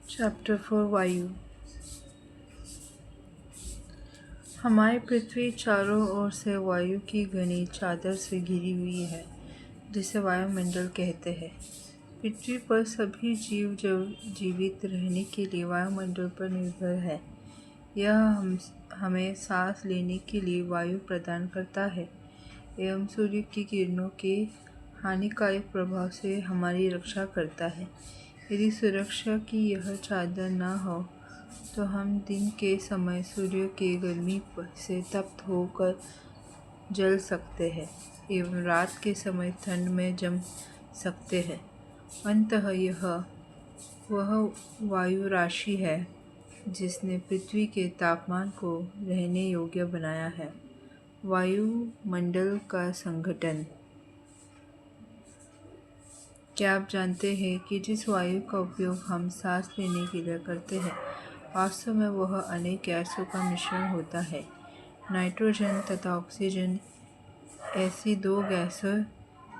Chapter 4 वायु। हमारी पृथ्वी चारों ओर से वायु की घनी चादर से घिरी हुई है, जिसे वायुमंडल कहते हैं। पृथ्वी पर सभी जीव जीवित रहने के लिए वायुमंडल पर निर्भर है। यह हमें सांस लेने के लिए वायु प्रदान करता है एवं सूर्य की किरणों के हानिकारक प्रभाव से हमारी रक्षा करता है। यदि सुरक्षा की यह चादर न हो तो हम दिन के समय सूर्य के गर्मी से तप्त होकर जल सकते हैं एवं रात के समय ठंड में जम सकते हैं। अंततः यह वह वायु राशि है जिसने पृथ्वी के तापमान को रहने योग्य बनाया है। वायुमंडल का संगठन। क्या आप जानते हैं कि जिस वायु का उपयोग हम सांस लेने के लिए करते हैं, वास्तव में वह अनेक गैसों का मिश्रण होता है। नाइट्रोजन तथा ऑक्सीजन ऐसी दो गैसें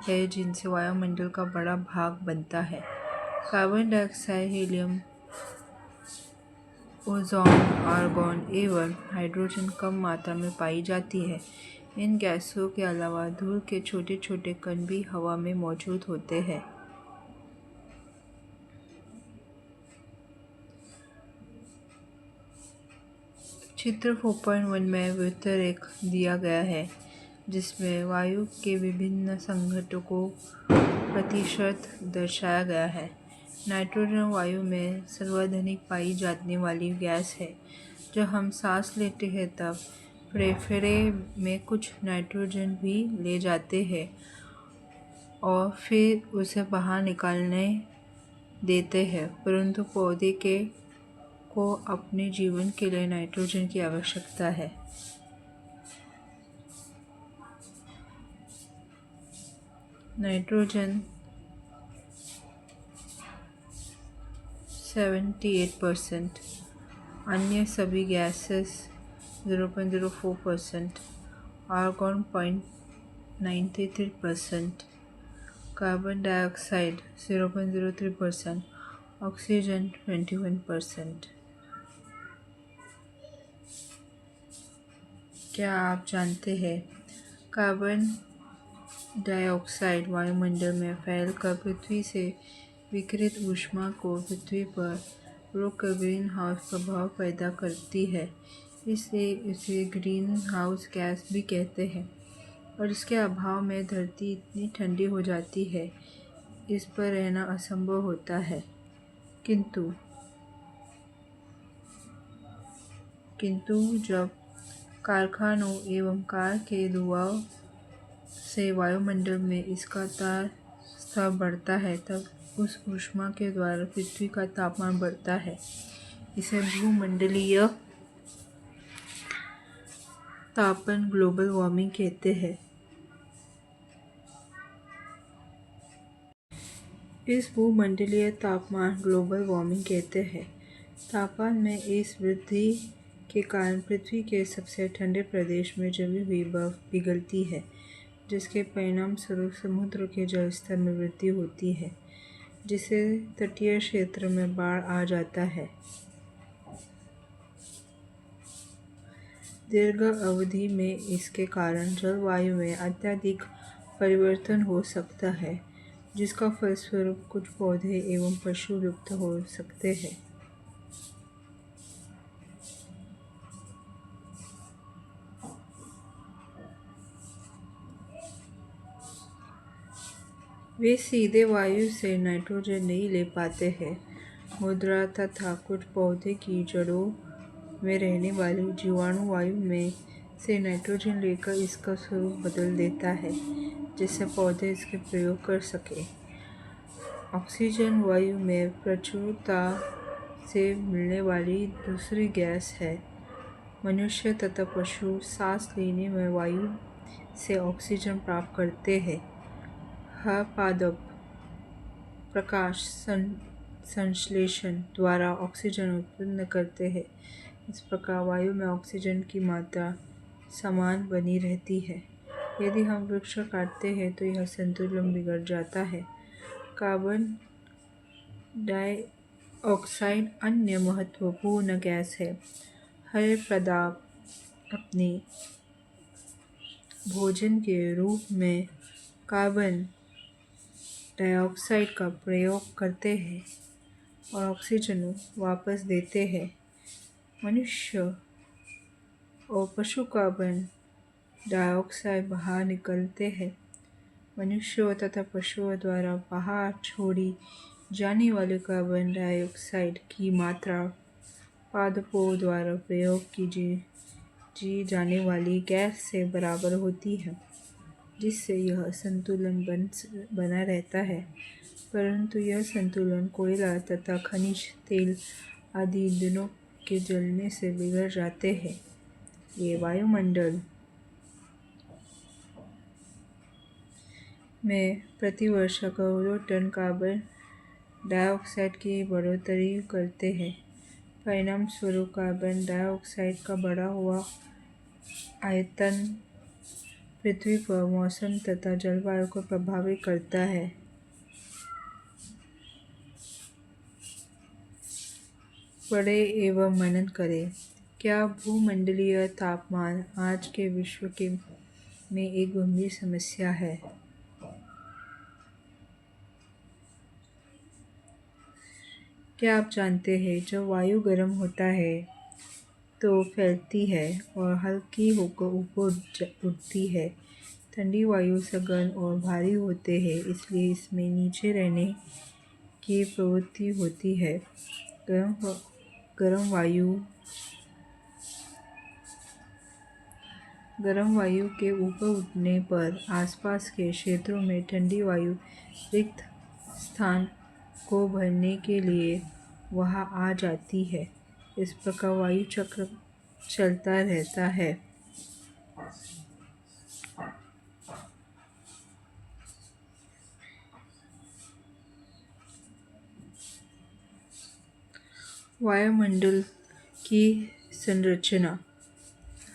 हैं जिनसे वायुमंडल का बड़ा भाग बनता है। Carbon dioxide, helium, ozone, argon एवं हाइड्रोजन कम मात्रा में पाई जाती है। इन गैसों के अलावा धूल के छोटे छोटे कण भी हवा में मौजूद होते हैं। चित्र 4.1 में व्युत्तरेख दिया गया है, जिसमें वायु के विभिन्न संघटकों प्रतिशत दर्शाया गया है। नाइट्रोजन वायु में सर्वाधिक पाई जाने वाली गैस है। जब हम सांस लेते हैं तब फेफड़े में कुछ नाइट्रोजन भी ले जाते हैं और फिर उसे बाहर निकालने देते हैं, परंतु पौधे को अपने जीवन के लिए नाइट्रोजन की आवश्यकता है। नाइट्रोजन 78%, अन्य सभी gases 0.04%, argon 0.93%, carbon dioxide 0.03%, oxygen 21%। क्या आप जानते हैं कार्बन डाइऑक्साइड वायुमंडल में फैलकर पृथ्वी से विकिरित ऊष्मा को पृथ्वी पर रोककर ग्रीन हाउस प्रभाव पैदा करती है, इसलिए इसे ग्रीन हाउस गैस भी कहते हैं। और इसके अभाव में धरती इतनी ठंडी हो जाती है, इस पर रहना असंभव होता है। किंतु जब कारखानों एवं कार के धुआं से वायुमंडल में इसका स्तर बढ़ता है, तब उस ऊष्मा के द्वारा पृथ्वी का तापमान बढ़ता है। इसे भूमंडलीय तापन ग्लोबल वार्मिंग कहते हैं। इस भूमंडलीय तापमान ग्लोबल वार्मिंग कहते हैं। तापमान में इस वृद्धि के कारण पृथ्वी के सबसे ठंडे प्रदेश में जमी हुई बर्फ पिघलती है, जिसके परिणाम स्वरूप समुद्र के जलस्तर में वृद्धि होती है, जिससे तटीय क्षेत्र में बाढ़ आ जाता है। दीर्घ अवधि में इसके कारण जलवायु में अत्यधिक परिवर्तन हो सकता है, जिसका फलस्वरूप कुछ पौधे एवं पशु लुप्त हो सकते हैं। वे सीधे वायु से नाइट्रोजन नहीं ले पाते हैं। मुद्रा तथा कुछ पौधे की जड़ों में रहने वाले जीवाणु वायु में से नाइट्रोजन लेकर इसका स्वरूप बदल देता है, जिससे पौधे इसके प्रयोग कर सकें। ऑक्सीजन वायु में प्रचुरता से मिलने वाली दूसरी गैस है। मनुष्य तथा पशु सांस लेने में वायु से ऑक्सीजन प्राप्त करते हैं। पादप प्रकाश संश्लेषण द्वारा ऑक्सीजन उत्पन्न करते हैं। इस प्रकार वायु में ऑक्सीजन की मात्रा समान बनी रहती है। यदि हम वृक्ष काटते हैं तो यह संतुलन बिगड़ जाता है। कार्बन ऑक्साइड अन्य महत्वपूर्ण गैस है। हर पदार्थ अपने भोजन के रूप में कार्बन डाइऑक्साइड का प्रयोग करते हैं और ऑक्सीजन वापस देते हैं। मनुष्य और पशु कार्बन डाइऑक्साइड बाहर निकलते हैं। मनुष्यों तथा पशुओं द्वारा बाहर छोड़ी जाने वाले कार्बन डाइऑक्साइड की मात्रा पादपों द्वारा प्रयोग की जाने वाली गैस से बराबर होती है, जिससे यह संतुलन बना रहता है। परंतु यह संतुलन कोयला तथा खनिज तेल आदि ईंधनों के जलने से बिगड़ जाते हैं। ये वायुमंडल में प्रतिवर्ष करोड़ों टन कार्बन डाइऑक्साइड की बढ़ोतरी करते हैं। परिणाम स्वरूप कार्बन डाइऑक्साइड का बढ़ा हुआ आयतन पृथ्वी पर मौसम तथा जलवायु को प्रभावित करता है। पढ़ें एवं मनन करें। क्या भूमंडलीय तापमान आज के विश्व में एक गंभीर समस्या है? क्या आप जानते हैं जब वायु गर्म होता है तो फैलती है और हल्की होकर ऊपर उठती है। ठंडी वायु सघन और भारी होते हैं, इसलिए इसमें नीचे रहने की प्रवृत्ति होती है। गर्म वायु के ऊपर उठने पर आसपास के क्षेत्रों में ठंडी वायु रिक्त स्थान को भरने के लिए वहां आ जाती है। इस प्रकार वायु चक्र चलता रहता है। वायुमंडल की संरचना।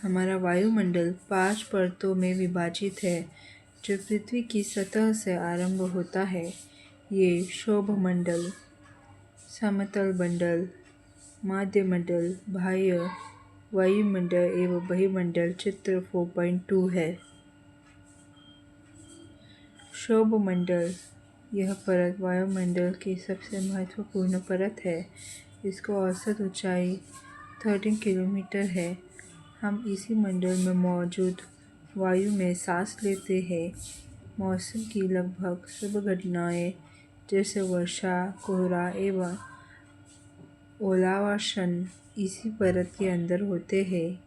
हमारा वायुमंडल 5 परतों में विभाजित है, जो पृथ्वी की सतह से आरंभ होता है। ये क्षोभमंडल, समतल मंडल, मध्यमंडल, बाह्य वायुमंडल एवं बहिर्मंडल चित्र 4.2 है। क्षोभमंडल यह परत वायुमंडल की सबसे महत्वपूर्ण परत है। इसकी औसत ऊंचाई 13 किलोमीटर है। हम इसी मंडल में मौजूद वायु में सांस लेते हैं। मौसम की लगभग सब घटनाएं जैसे वर्षा, कोहरा एवं ओलावर्षण इसी परत के अंदर होते हैं।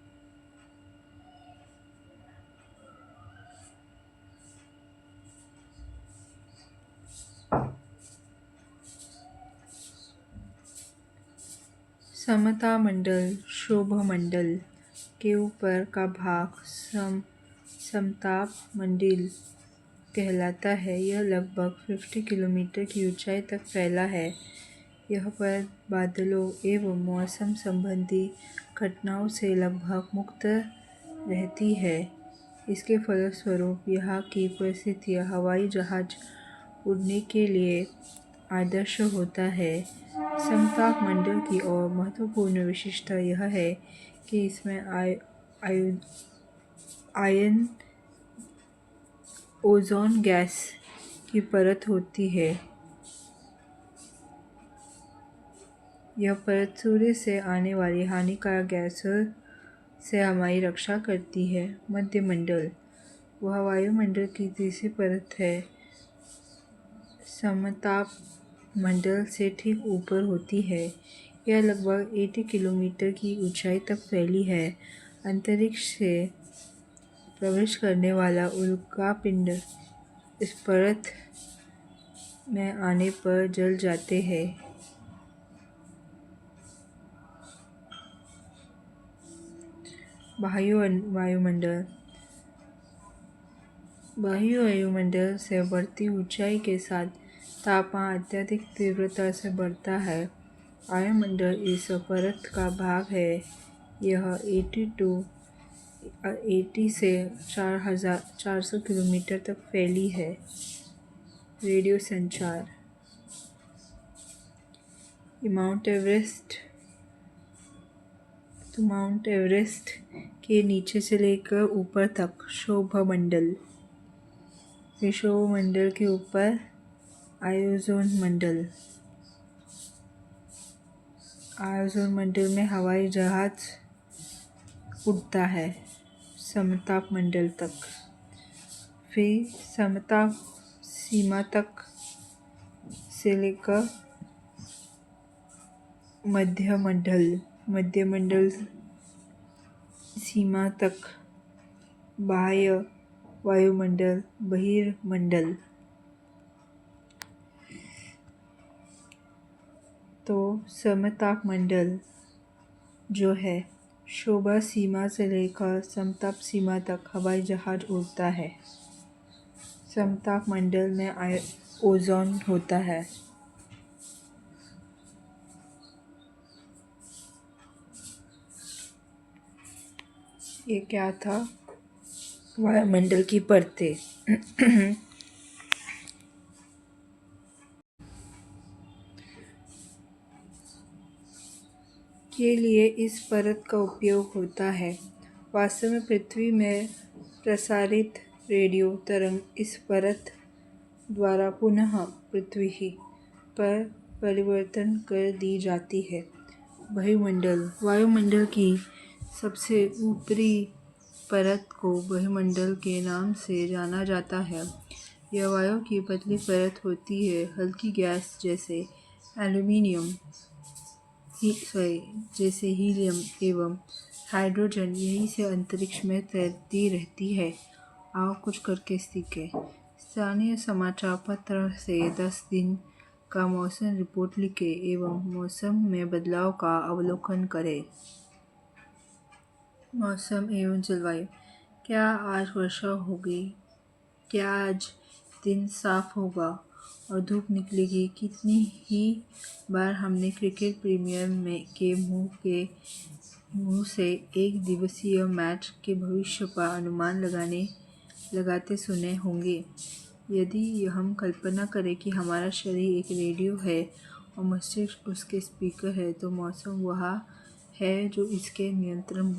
समता मंडल क्षोभमंडल के ऊपर का भाग समताप मंडल कहलाता है। यह लगभग 50 किलोमीटर की ऊंचाई तक फैला है। यह परत बादलों एवं मौसम संबंधी घटनाओं से लगभग मुक्त रहती है। इसके फलस्वरूप यहाँ की परिस्थितियाँ हवाई जहाज उड़ने के लिए आदर्श होता है। समताप मंडल की और महत्वपूर्ण विशेषता यह है कि इसमें आयन ओजोन गैस की परत होती है। यह परत सूर्य से आने वाली हानिकारक गैसों से हमारी रक्षा करती है। मध्यमंडल वह वायुमंडल की तीसरी परत है। समताप मंडल से ठीक ऊपर होती है। यह लगभग 80 किलोमीटर की ऊंचाई तक फैली है। अंतरिक्ष से प्रवेश करने वाला उल्कापिंड इस परत में आने पर जल जाते हैं। बाह्य वायुमंडल से बढ़ती ऊंचाई के साथ तापमान अत्यधिक तीव्रता से बढ़ता है। वायुमंडल इस परत का भाग है। यह 80 से 400 किलोमीटर तक फैली है। रेडियो संचार माउंट एवरेस्ट के नीचे से लेकर ऊपर तक शोभमंडल, विषुवमंडल के ऊपर आयोजन मंडल में हवाई जहाज उड़ता है समताप मंडल तक, फिर समताप सीमा तक से लेकर मध्य मंडल सीमा तक बाह्य वायुमंडल, बहिर्मंडल। तो समताप मंडल जो है शोभा सीमा से लेकर समताप सीमा तक हवाई जहाज उड़ता है। समताप मंडल में ओजोन होता है। ये क्या था? वायुमंडल की परतें। के लिए इस परत का उपयोग होता है। वास्तव में पृथ्वी में प्रसारित रेडियो तरंग इस परत द्वारा पुनः पृथ्वी पर परिवर्तन कर दी जाती है। वायुमंडल की सबसे ऊपरी परत को बहिर्मंडल के नाम से जाना जाता है। यह वायु की पतली परत होती है। हल्की गैस जैसे हीलियम एवं हाइड्रोजन यहीं से अंतरिक्ष में तैरती रहती है। आओ कुछ करके सीखें। स्थानीय समाचार पत्र से 10 दिन का मौसम रिपोर्ट लिखें एवं मौसम में बदलाव का अवलोकन करें। मौसम एवं जलवायु। क्या आज वर्षा होगी? क्या आज दिन साफ होगा और धूप निकलेगी? कितनी ही बार हमने क्रिकेट प्रीमियर के मुंह से एक दिवसीय मैच के भविष्य का अनुमान लगाते सुने होंगे। यदि हम कल्पना करें कि हमारा शरीर एक रेडियो है और मस्तिष्क उसके स्पीकर है, तो मौसम वह है जो इसके नियंत्रण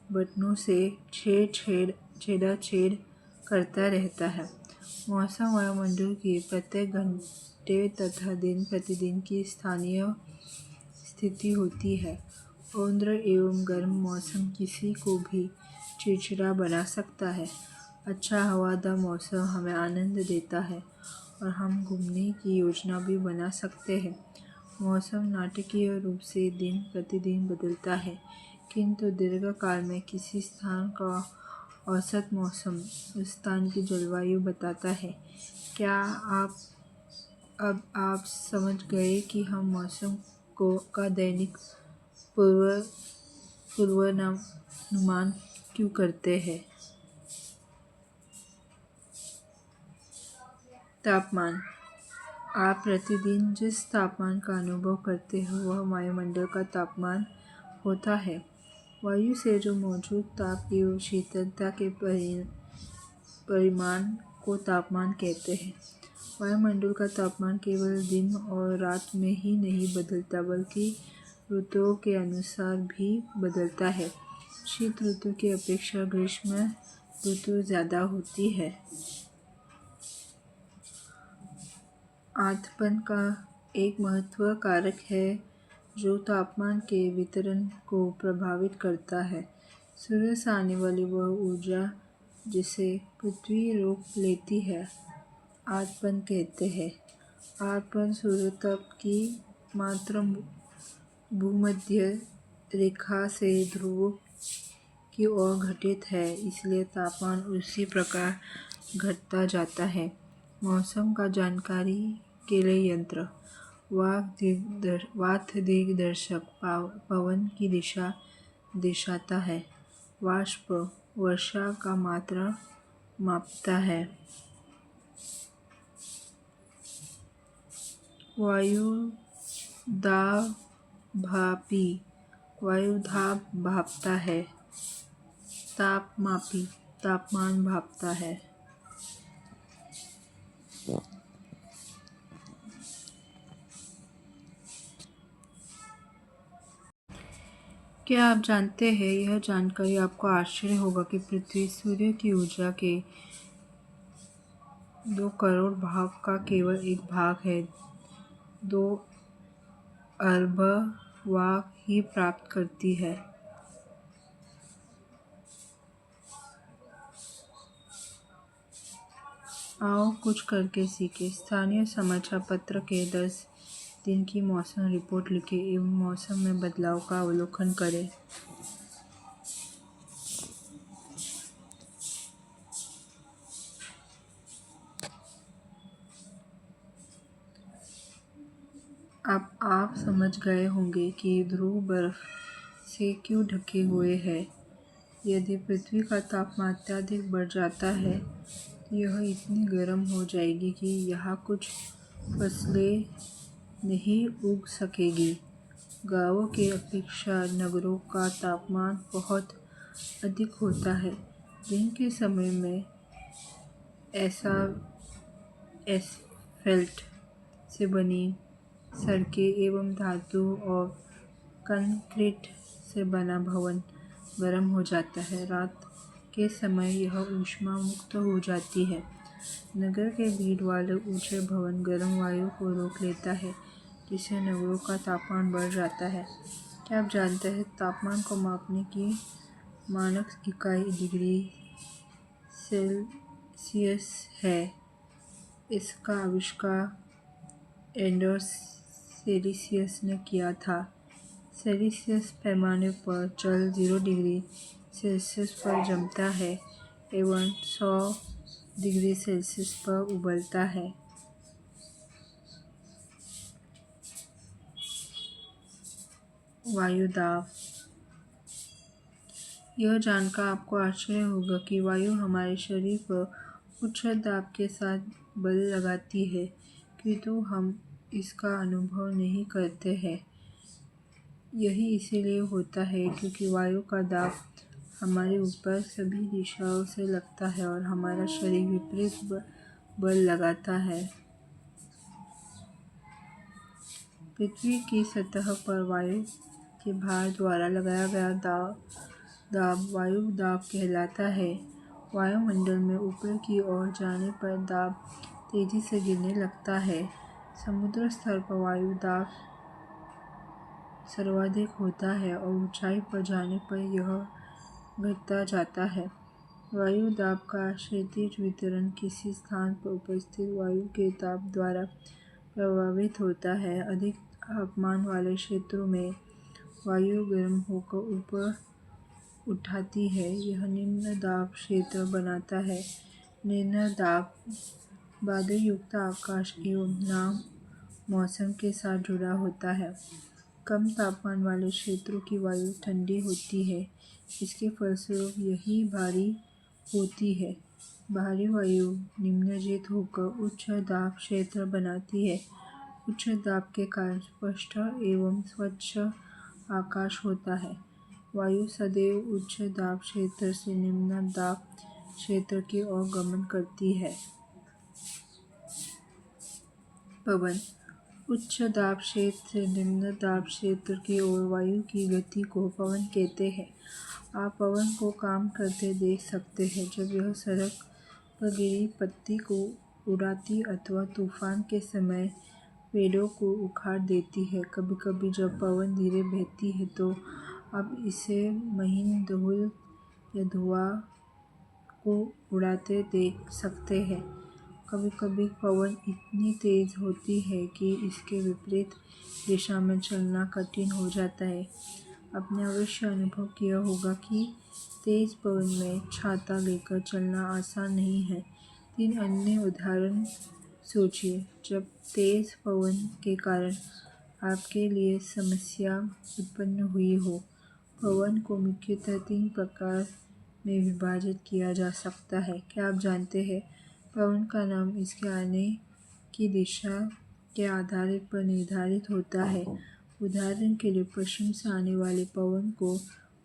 बटनों से छेड़छाड़ करता रहता है। मौसम वायुमंडल की प्रत्येक घंटे तथा दिन प्रतिदिन की स्थानीय स्थिति होती है। आर्द्र एवं गर्म मौसम किसी को भी चिड़चिड़ा बना सकता है। अच्छा हवादार मौसम हमें आनंद देता है और हम घूमने की योजना भी बना सकते हैं। मौसम नाटकीय रूप से दिन प्रतिदिन बदलता है, किंतु दीर्घकाल में किसी स्थान का औसत मौसम उस स्थान की जलवायु बताता है। क्या आप समझ गए कि हम मौसम का दैनिक पूर्वानुमान क्यों करते हैं? तापमान। आप प्रतिदिन जिस तापमान का अनुभव करते हो वह वायुमंडल का तापमान होता है। वायु से जो मौजूद ताप एवं शीतलता के परिमाण को तापमान कहते हैं। वायुमंडल का तापमान केवल दिन और रात में ही नहीं बदलता, बल्कि ऋतुओं के अनुसार भी बदलता है। शीत ऋतु की अपेक्षा ग्रीष्म ऋतु ज़्यादा होती है। आर्द्रपन का एक महत्वपूर्ण कारक है जो तापमान के वितरण को प्रभावित करता है। सूर्य से आने वाली वह ऊर्जा जिसे पृथ्वी रोक लेती है आर्द्रपन कहते हैं। आर्द्रपन सूर्यताप की मात्रा भूमध्य रेखा से ध्रुव की ओर घटित है, इसलिए तापमान उसी प्रकार घटता जाता है। मौसम का जानकारी के लिए यंत्र। वात दिग्दर्शक पवन की दिशा दर्शाता है। वाष्प वर्षा का मात्रा मापता है। वायु दाब भापता है। तापमापी तापमान भापता है। क्या आप जानते हैं, यह जानकारी आपको आश्चर्य होगा कि पृथ्वी सूर्य की ऊर्जा के 2 करोड़ भाग का केवल एक भाग है। 2 अरब वाट ही प्राप्त करती है। आओ कुछ करके सीखें। स्थानीय समाचार पत्र के 10 दिन की मौसम रिपोर्ट लिखें एवं मौसम में बदलाव का अवलोकन करें। अब आप समझ गए होंगे कि ध्रुव बर्फ से क्यों ढके हुए हैं। यदि पृथ्वी का तापमान अत्यधिक बढ़ जाता है तो यह इतनी गर्म हो जाएगी कि यहाँ कुछ फसलें नहीं उग सकेगी। गांवों की अपेक्षा नगरों का तापमान बहुत अधिक होता है। दिन के समय में ऐसा एस्फेल्ट से बनी सड़कें एवं धातु और कंक्रीट से बना भवन गर्म हो जाता है। रात के समय यह ऊष्मा मुक्त हो जाती है। नगर के भीड़ वाले ऊंचे भवन गर्म वायु को रोक लेता है, जिससे नगरों का तापमान बढ़ जाता है। क्या आप जानते हैं, तापमान को मापने की मानक इकाई डिग्री सेल्सियस है। इसका आविष्कार एंडर्स सेल्सियस ने किया था। सेल्सियस पैमाने पर जल 0 डिग्री सेल्सियस पर जमता है एवं 100 डिग्री सेल्सियस पर उबलता है। वायु दाब। यह जानकर आपको आश्चर्य होगा कि वायु हमारे शरीर पर उच्च दाब के साथ बल लगाती है, किंतु हम इसका अनुभव नहीं करते हैं। यही इसीलिए होता है क्योंकि वायु का दाब हमारे ऊपर सभी दिशाओं से लगता है और हमारा शरीर विपरीत बल लगाता है। पृथ्वी की सतह पर वायु के भार द्वारा लगाया गया दाब वायु दाब कहलाता है। वायुमंडल में ऊपर की ओर जाने पर दाब तेजी से गिरने लगता है। समुद्र स्तर पर वायु दाब सर्वाधिक होता है और ऊंचाई पर जाने पर यह घटता जाता है। वायु दाब का क्षैतिज वितरण किसी स्थान पर उपस्थित वायु के दाब द्वारा प्रभावित होता है। अधिक तापमान वाले क्षेत्रों में वायु गर्म होकर ऊपर उठाती है। यह निम्न दाब क्षेत्र बनाता है। निम्न दाब बादल युक्त आकाश एवं नाम मौसम के साथ जुड़ा होता है। कम तापमान वाले क्षेत्रों की वायु ठंडी होती है। इसके फलस्वरूप यही भारी होती है। भारी वायु निम्नजित होकर उच्च दाब क्षेत्र बनाती है। उच्च दाब के कारण स्पष्ट एवं स्वच्छ आकाश होता है। वायु सदैव उच्च दाब क्षेत्र से निम्न दाब क्षेत्र की ओर गमन करती है। पवन। उच्च दाब क्षेत्र से निम्न दाब क्षेत्र की ओर वायु की गति को पवन कहते हैं। आप पवन को काम करते देख सकते हैं जब यह सड़क पर गिरी पत्ती को उड़ाती अथवा तूफान के समय पेड़ों को उखाड़ देती है। कभी कभी जब पवन धीरे बहती है तो आप इसे महीन धूल या धुआं को उड़ाते देख सकते हैं। कभी कभी पवन इतनी तेज होती है कि इसके विपरीत दिशा में चलना कठिन हो जाता है। आपने अवश्य अनुभव किया होगा कि तेज पवन में छाता लेकर चलना आसान नहीं है। 3 अन्य उदाहरण सोचिए जब तेज पवन के कारण आपके लिए समस्या उत्पन्न हुई हो। पवन को मुख्यतः 3 प्रकार में विभाजित किया जा सकता है। क्या आप जानते हैं, पवन का नाम इसके आने की दिशा के आधार पर निर्धारित होता है। उदाहरण के लिए पश्चिम से आने वाले पवन को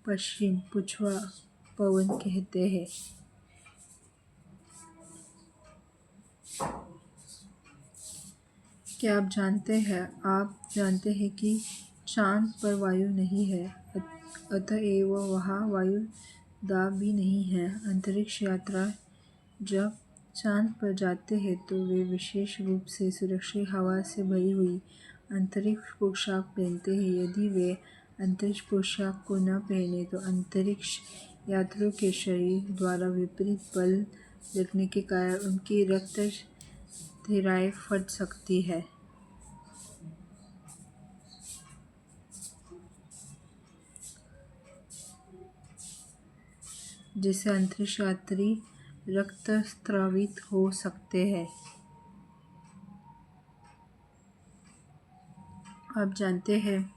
पश्चिम पुछवा पवन कहते हैं। क्या आप जानते हैं कि चांद पर वायु नहीं है अतएव वहाँ वायु दाब भी नहीं है। अंतरिक्ष यात्रा जब चांद पर जाते हैं तो वे विशेष रूप से सुरक्षित हवा से भरी हुई अंतरिक्ष पोशाक पहनते हैं। यदि वे अंतरिक्ष पोशाक को न पहने तो अंतरिक्ष यात्रियों के शरीर द्वारा विपरीत बल लगने के कारण उनकी रक्त थैलियाँ फट सकती है, जिससे अंतरिक्ष यात्री रक्तस्रावित हो सकते हैं। आप जानते हैं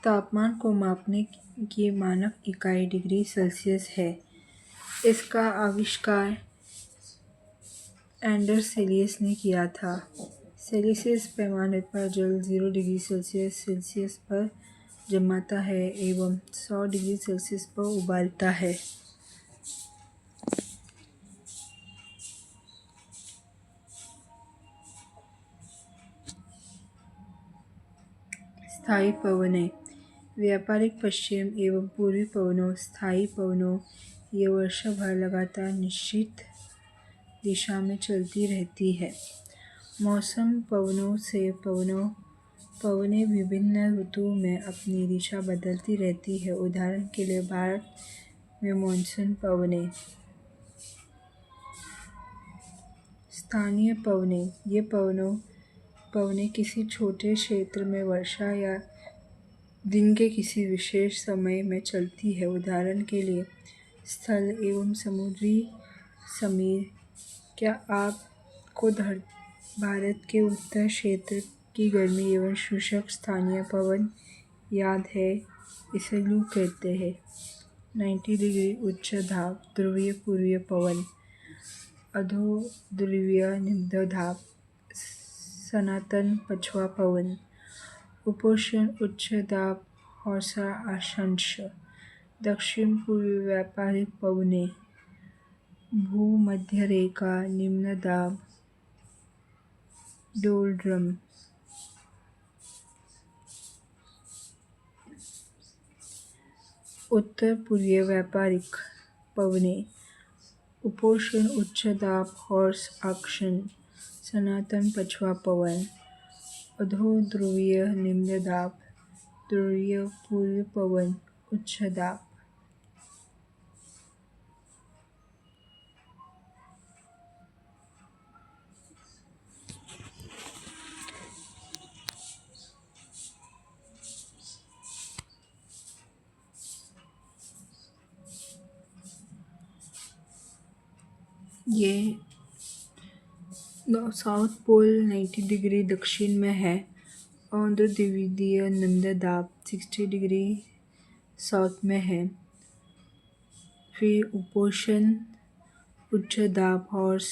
तापमान को मापने की मानक इकाई डिग्री सेल्सियस है। इसका आविष्कार एंडर्स सेलियस ने किया था। सेल्सियस पैमाने पर जल 0 डिग्री सेल्सियस पर जमाता है एवं 100 डिग्री सेल्सियस पर उबालता है। स्थायी पवनें व्यापारिक पश्चिम एवं पूर्वी पवनों स्थायी पवनों ये वर्षा भर लगातार निश्चित दिशा में चलती रहती है। मौसम पवनों से पवनें विभिन्न ऋतुओं में अपनी दिशा बदलती रहती है। उदाहरण के लिए भारत में मानसून पवनें। स्थानीय पवनें ये पवनें किसी छोटे क्षेत्र में वर्षा या दिन के किसी विशेष समय में चलती है। उदाहरण के लिए स्थल एवं समुद्री समीर। क्या आपको भारत के उत्तर क्षेत्र की गर्मी एवं शुष्क स्थानीय पवन याद है? इसे लू कहते हैं। 90 डिग्री उच्च दाब ध्रुवीय पूर्वीय पवन। अधो ध्रुवीय निम्न दाब सनातन पछुआ पवन। उपोष्ण उच्च दाब हौसा अक्षांश। दक्षिण पूर्वी व्यापारिक पवनें। भूमध्य रेखा निम्न दाब डोलड्रम। उत्तर पूर्वीय व्यापारिक पवनें। उपोष्ण उच्च दाब हॉर्स अक्षांश सनातन पछुआ पवन। अधो ध्रुवीय निम्न दाब ध्रुवीय पूर्वी पवन उच्च दाब। ये साउथ पोल 90 डिग्री दक्षिण में है। औंध्र द्विध्रुवीय निम्न दाब 60 डिग्री साउथ में है। फिर उपोष्ण उच्च दाब हॉर्स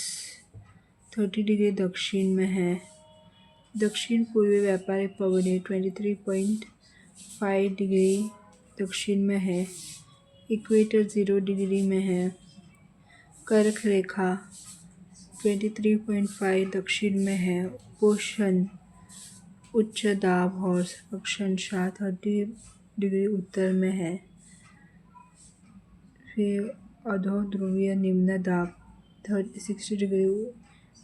30 डिग्री दक्षिण में है। दक्षिण पूर्वी व्यापारिक पवनें 23.5 डिग्री दक्षिण में है। इक्वेटर 0 डिग्री में है। कर्क रेखा 23.5 दक्षिण में है। उपोष्ण उच्च दाब हॉर्स अक्षांश 30 डिग्री उत्तर में है। फिर अधो ध्रुवीय निम्न दाब 60 डिग्री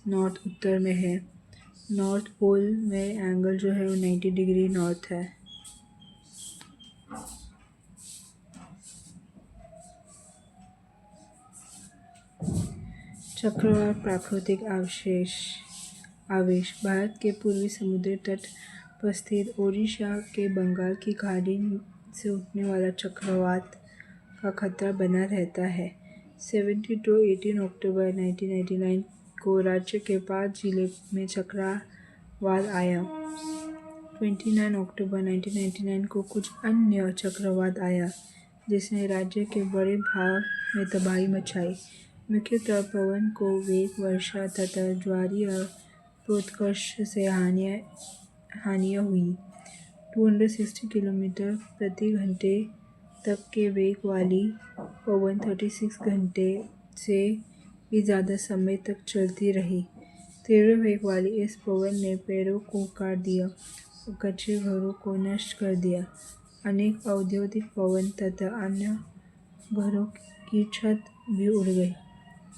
नॉर्थ उत्तर में है। नॉर्थ पोल में एंगल जो है वो 90 डिग्री नॉर्थ है। चक्रवात प्राकृतिक आवेश भारत के पूर्वी समुद्री तट पर स्थित ओडिशा के बंगाल की खाड़ी से उठने वाला चक्रवात का खतरा बना रहता है। 18 अक्टूबर 1999 को राज्य के 5 जिले में चक्रवात आया। 29 अक्टूबर 1999 को कुछ अन्य चक्रवात आया जिसने राज्य के बड़े भाग में तबाही मचाई। मुख्यतः पवन को वेग वर्षा तथा ज्वारीय प्रोत्कर्ष से हानियाँ हुई। 260 किलोमीटर प्रति घंटे तक के वेग वाली पवन 36 घंटे से भी ज़्यादा समय तक चलती रही। तीव्र वेग वाली इस पवन ने पेड़ों को काट दिया और कच्चे घरों को नष्ट कर दिया। अनेक औद्योगिक भवन तथा अन्य घरों की छत भी उड़ गई।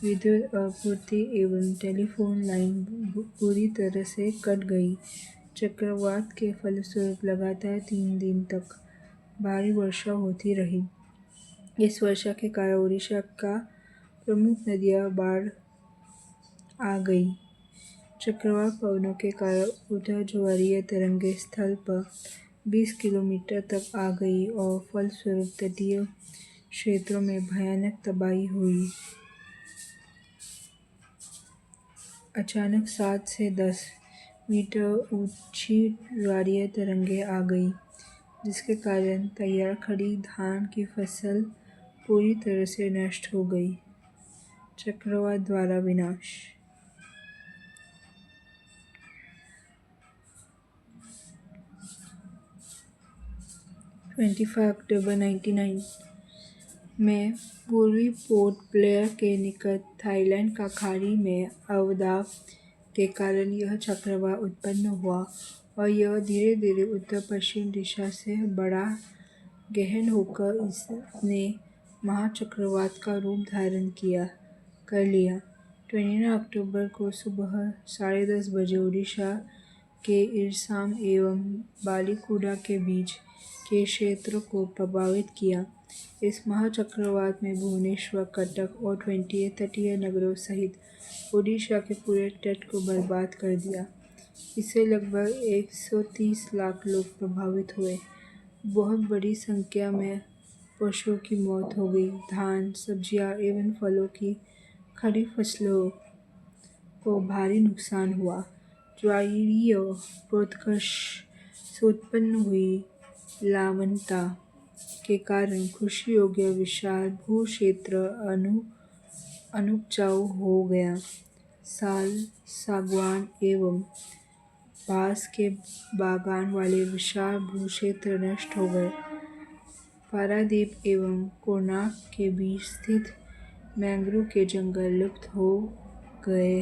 विद्युत आपूर्ति एवं टेलीफोन लाइन पूरी तरह से कट गई। चक्रवात के फलस्वरूप लगातार 3 दिन तक भारी वर्षा होती रही। इस वर्षा के कारण ओडिशा का प्रमुख नदियां बाढ़ आ गई। चक्रवात पवनों के कारण उठा ज्वारीय तरंगें स्थल पर 20 किलोमीटर तक आ गई और फलस्वरूप तटीय क्षेत्रों में भयानक तबाही हुई। अचानक 7 से 10 मीटर ऊंची ज्वारीय तरंगें आ गई, जिसके कारण तैयार खड़ी धान की फसल पूरी तरह से नष्ट हो गई। चक्रवात द्वारा विनाश। 25 अक्टूबर 1999 में पूर्वी पोर्ट ब्लेयर के निकट थाईलैंड का खाड़ी में अवदाब के कारण यह चक्रवात उत्पन्न हुआ और यह धीरे धीरे उत्तर पश्चिम दिशा से बढ़ा गहन होकर इसने महाचक्रवात का रूप धारण कर लिया। 29 अक्टूबर को सुबह 10:30 बजे ओडिशा के इरसाम एवं बालीकुडा के बीच के क्षेत्र को प्रभावित किया। इस महाचक्रवात में भुवनेश्वर, कटक और 28 तटीय नगरों सहित ओडिशा के पूरे तट को बर्बाद कर दिया। इससे लगभग 130 लाख लोग प्रभावित हुए। बहुत बड़ी संख्या में पशुओं की मौत हो गई। धान, सब्जियां एवं फलों की खड़ी फसलों को भारी नुकसान हुआ। ज्वारीय प्रोत्कर्ष से उत्पन्न हुई लवणता के कारण कृषि योग्य विशाल भू क्षेत्र अनुपजाऊ हो गया। साल, सागवान एवं बांस के बागान वाले विशाल भूक्षेत्र नष्ट हो गए। पारादीप एवं कोणार्क के बीच स्थित मैंग्रोव के जंगल लुप्त हो गए।